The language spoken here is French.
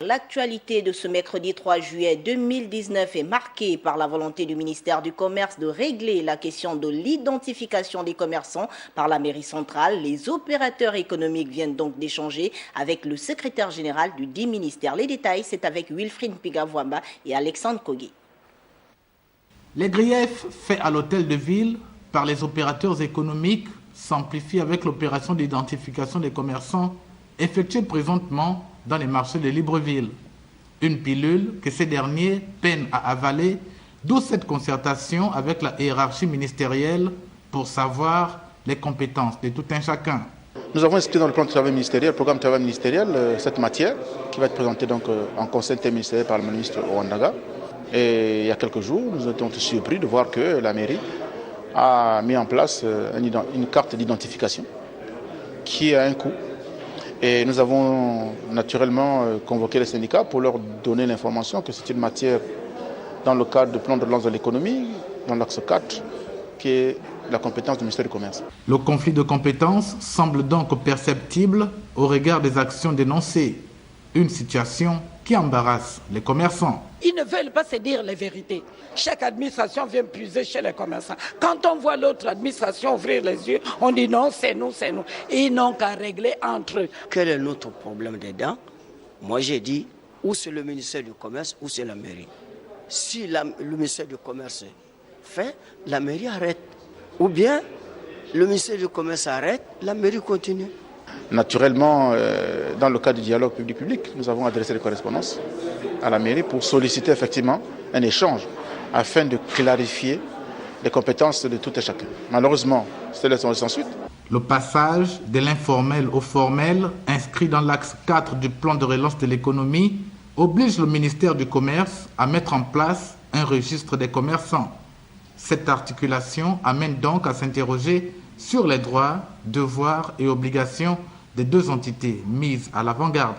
L'actualité de ce mercredi 3 juillet 2019 est marquée par la volonté du ministère du Commerce de régler la question de l'identification des commerçants par la mairie centrale. Les opérateurs économiques viennent donc d'échanger avec le secrétaire général du dit ministère. Les détails, c'est avec Wilfried Pigavouamba et Alexandre Kogui. Les griefs faits à l'hôtel de ville par les opérateurs économiques s'amplifient avec l'opération d'identification des commerçants effectuée présentement dans les marchés de Libreville. Une pilule que ces derniers peinent à avaler, d'où cette concertation avec la hiérarchie ministérielle pour savoir les compétences de tout un chacun. Nous avons expliqué dans le plan de travail ministériel, le programme de travail ministériel, cette matière qui va être présentée donc en conseil interministériel par le ministre Ouandaga. Et il y a quelques jours, nous étions surpris de voir que la mairie a mis en place une carte d'identification qui a un coût. Et nous avons naturellement convoqué les syndicats pour leur donner l'information que c'est une matière dans le cadre du plan de relance de l'économie, dans l'axe 4, qui est la compétence du ministère du Commerce. Le conflit de compétences semble donc perceptible au regard des actions dénoncées. Une situation qui embarrasse les commerçants. Ils ne veulent pas se dire les vérités. Chaque administration vient puiser chez les commerçants. Quand on voit l'autre administration ouvrir les yeux, on dit non, c'est nous, c'est nous. Ils n'ont qu'à régler entre eux. Quel est notre problème dedans? Moi j'ai dit, ou c'est le ministère du Commerce, ou c'est la mairie. Si le ministère du Commerce fait, la mairie arrête. Ou bien, le ministère du Commerce arrête, la mairie continue. Naturellement, dans le cadre du dialogue public-public, nous avons adressé des correspondances à la mairie pour solliciter effectivement un échange afin de clarifier les compétences de tout et chacun. Malheureusement, c'est sans suite. Le passage de l'informel au formel, inscrit dans l'axe 4 du plan de relance de l'économie, oblige le ministère du Commerce à mettre en place un registre des commerçants. Cette articulation amène donc à s'interroger sur les droits, devoirs et obligations des deux entités mises à l'avant-garde.